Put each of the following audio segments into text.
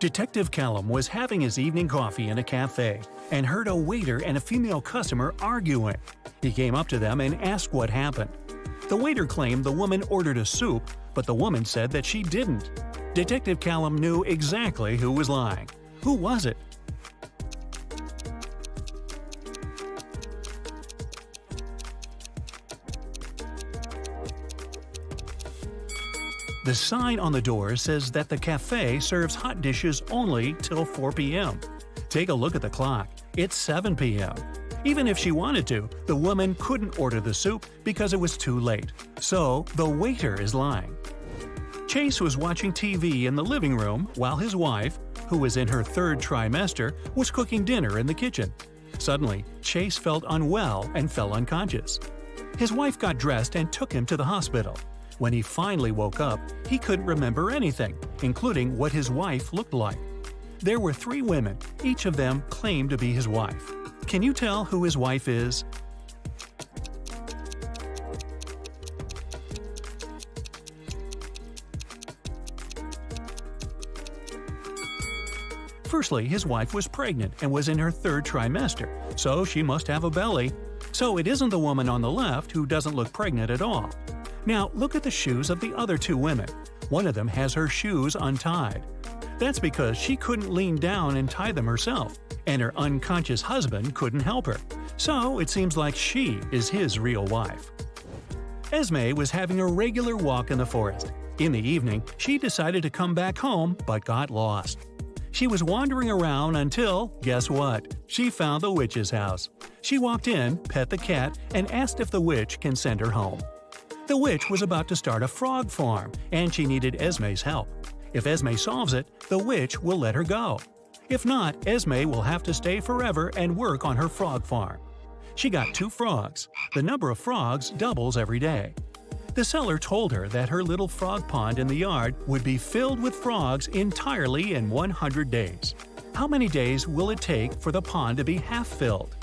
Detective Callum was having his evening coffee in a cafe and heard a waiter and a female customer arguing. He came up to them and asked what happened. The waiter claimed the woman ordered a soup, but the woman said that she didn't. Detective Callum knew exactly who was lying. Who was it? The sign on the door says that the cafe serves hot dishes only till 4 p.m. Take a look at the clock. It's 7 p.m. Even if she wanted to, the woman couldn't order the soup because it was too late. So, the waiter is lying. Chase was watching TV in the living room while his wife, who was in her third trimester, was cooking dinner in the kitchen. Suddenly, Chase felt unwell and fell unconscious. His wife got dressed and took him to the hospital. When he finally woke up, he couldn't remember anything, including what his wife looked like. There were 3 women, each of them claimed to be his wife. Can you tell who his wife is? Firstly, his wife was pregnant and was in her 3rd trimester, so she must have a belly. So it isn't the woman on the left who doesn't look pregnant at all. Now look at the shoes of the other 2 women. One of them has her shoes untied. That's because she couldn't lean down and tie them herself, and her unconscious husband couldn't help her. So it seems like she is his real wife. Esme was having a regular walk in the forest. In the evening, she decided to come back home but got lost. She was wandering around until, guess what? She found the witch's house. She walked in, pet the cat, and asked if the witch can send her home. The witch was about to start a frog farm, and she needed Esme's help. If Esme solves it, the witch will let her go. If not, Esme will have to stay forever and work on her frog farm. She got 2 frogs. The number of frogs doubles every day. The seller told her that her little frog pond in the yard would be filled with frogs entirely in 100 days. How many days will it take for the pond to be half filled?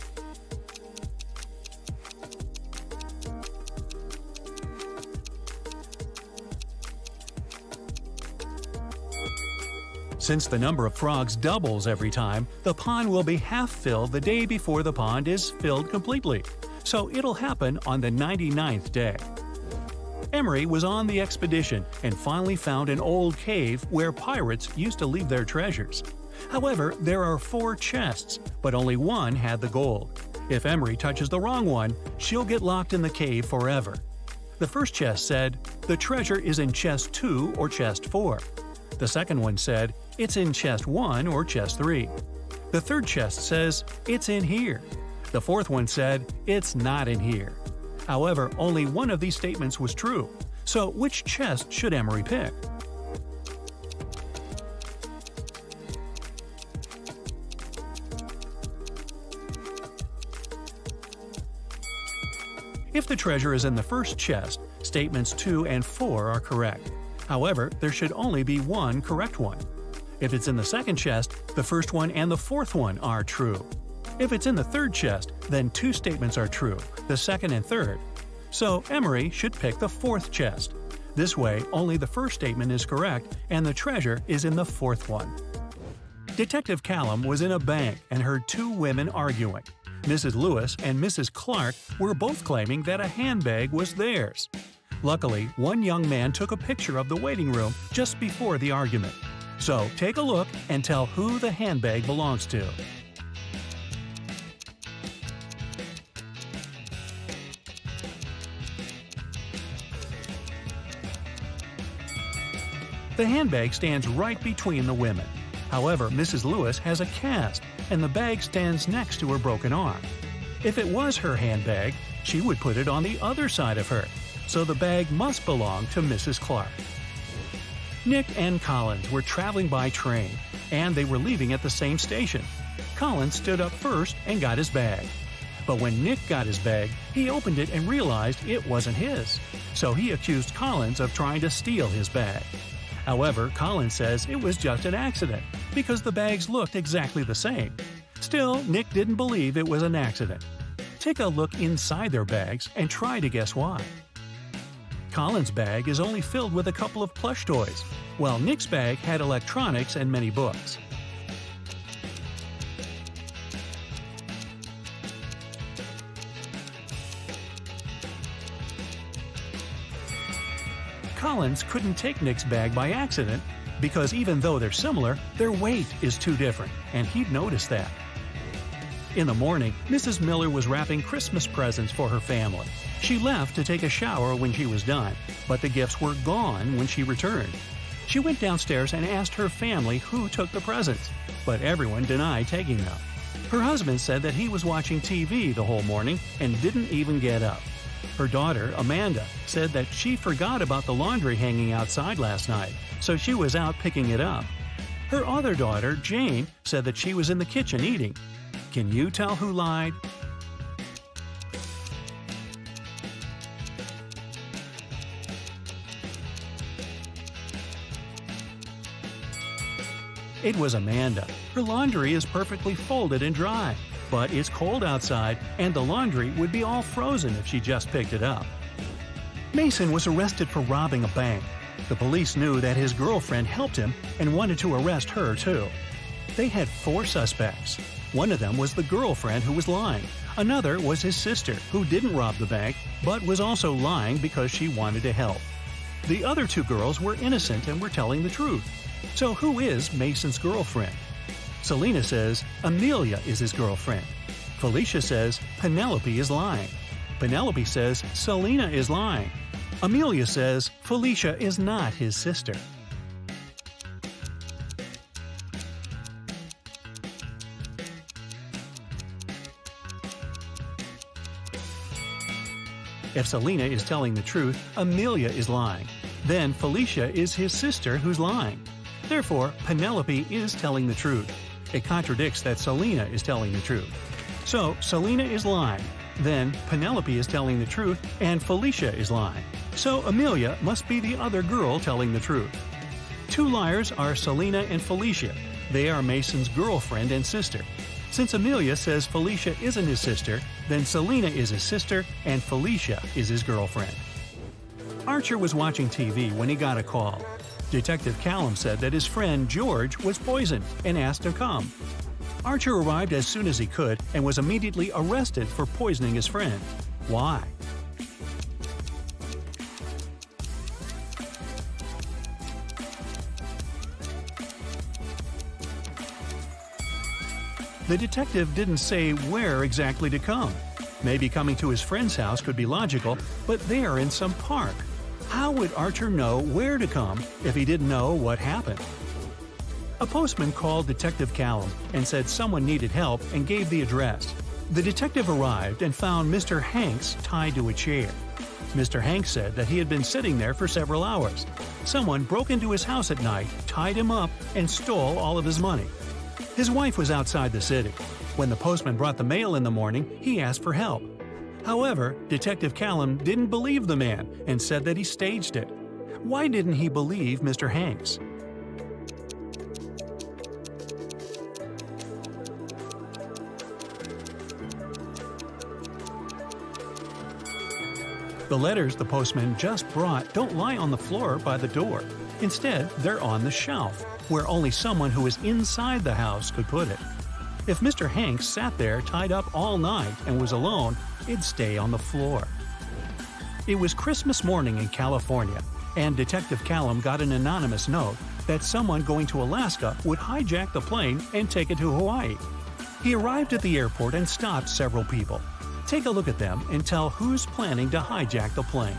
Since the number of frogs doubles every time, the pond will be half filled the day before the pond is filled completely. So it'll happen on the 99th day. Emery was on the expedition and finally found an old cave where pirates used to leave their treasures. However, there are 4 chests, but only one had the gold. If Emery touches the wrong one, she'll get locked in the cave forever. The first chest said, "The treasure is in chest 2 or chest 4." The second one said, "It's in chest 1 or chest 3." The third chest says, "It's in here." The fourth one said, "It's not in here." However, only one of these statements was true. So which chest should Emery pick? If the treasure is in the first chest, statements 2 and 4 are correct. However, there should only be one correct one. If it's in the second chest, the first one and the fourth one are true. If it's in the third chest, then 2 statements are true, the second and third. So Emery should pick the fourth chest. This way, only the first statement is correct and the treasure is in the fourth one. Detective Callum was in a bank and heard 2 women arguing. Mrs. Lewis and Mrs. Clark were both claiming that a handbag was theirs. Luckily, one young man took a picture of the waiting room just before the argument. So take a look and tell who the handbag belongs to. The handbag stands right between the women. However, Mrs. Lewis has a cast, and the bag stands next to her broken arm. If it was her handbag, she would put it on the other side of her, so the bag must belong to Mrs. Clark. Nick and Collins were traveling by train, and they were leaving at the same station. Collins stood up first and got his bag. But when Nick got his bag, he opened it and realized it wasn't his, so he accused Collins of trying to steal his bag. However, Collins says it was just an accident, because the bags looked exactly the same. Still, Nick didn't believe it was an accident. Take a look inside their bags and try to guess why. Collins' bag is only filled with a couple of plush toys. while Nick's bag had electronics and many books. Collins couldn't take Nick's bag by accident because even though they're similar, their weight is too different, and he'd noticed that. In the morning, Mrs. Miller was wrapping Christmas presents for her family. She left to take a shower when she was done, but the gifts were gone when she returned. She went downstairs and asked her family who took the presents, but everyone denied taking them. Her husband said that he was watching TV the whole morning and didn't even get up. Her daughter, Amanda, said that she forgot about the laundry hanging outside last night, so she was out picking it up. Her other daughter, Jane, said that she was in the kitchen eating. Can you tell who lied? It was Amanda. Her laundry is perfectly folded and dry, but it's cold outside and the laundry would be all frozen if she just picked it up. Mason was arrested for robbing a bank. The police knew that his girlfriend helped him and wanted to arrest her too. They had 4 suspects. One of them was the girlfriend who was lying. Another was his sister, who didn't rob the bank, but was also lying because she wanted to help. The other 2 girls were innocent and were telling the truth. So who is Mason's girlfriend? Selena says Amelia is his girlfriend. Felicia says Penelope is lying. Penelope says Selena is lying. Amelia says Felicia is not his sister. If Selena is telling the truth, Amelia is lying. Then Felicia is his sister who's lying. Therefore, Penelope is telling the truth. It contradicts that Selena is telling the truth. So, Selena is lying. Then, Penelope is telling the truth, and Felicia is lying. So, Amelia must be the other girl telling the truth. 2 liars are Selena and Felicia. They are Mason's girlfriend and sister. Since Amelia says Felicia isn't his sister, then Selena is his sister and Felicia is his girlfriend. Archer was watching TV when he got a call. Detective Callum said that his friend George was poisoned and asked to come. Archer arrived as soon as he could and was immediately arrested for poisoning his friend. Why? The detective didn't say where exactly to come. Maybe coming to his friend's house could be logical, but they are in some park. How would Archer know where to come if he didn't know what happened? A postman called Detective Callum and said someone needed help and gave the address. The detective arrived and found Mr. Hanks tied to a chair. Mr. Hanks said that he had been sitting there for several hours. Someone broke into his house at night, tied him up, and stole all of his money. His wife was outside the city. When the postman brought the mail in the morning, he asked for help. However, Detective Callum didn't believe the man and said that he staged it. Why didn't he believe Mr. Hanks? The letters the postman just brought don't lie on the floor by the door. Instead, they're on the shelf, where only someone who is inside the house could put it. If Mr. Hanks sat there tied up all night and was alone, it'd stay on the floor. It was Christmas morning in California, and Detective Callum got an anonymous note that someone going to Alaska would hijack the plane and take it to Hawaii. He arrived at the airport and stopped several people. Take a look at them and tell who's planning to hijack the plane.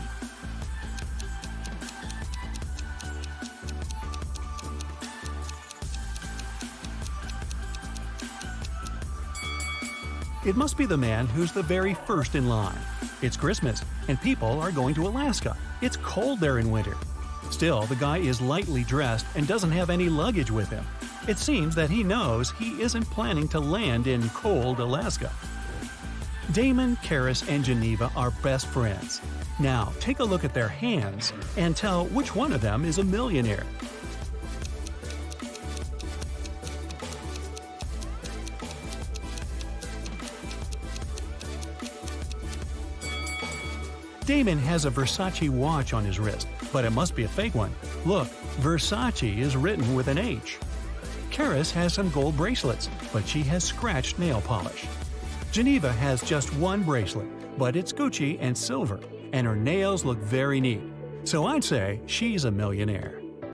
It must be the man who's the very first in line. It's Christmas, and people are going to Alaska. It's cold there in winter. Still, the guy is lightly dressed and doesn't have any luggage with him. It seems that he knows he isn't planning to land in cold Alaska. Damon, Karis, and Geneva are best friends. Now, take a look at their hands and tell which one of them is a millionaire. Damon has a Versace watch on his wrist, but it must be a fake one. Look, Versace is written with an H. Karis has some gold bracelets, but she has scratched nail polish. Geneva has just one bracelet, but it's Gucci and silver, and her nails look very neat. So I'd say she's a millionaire.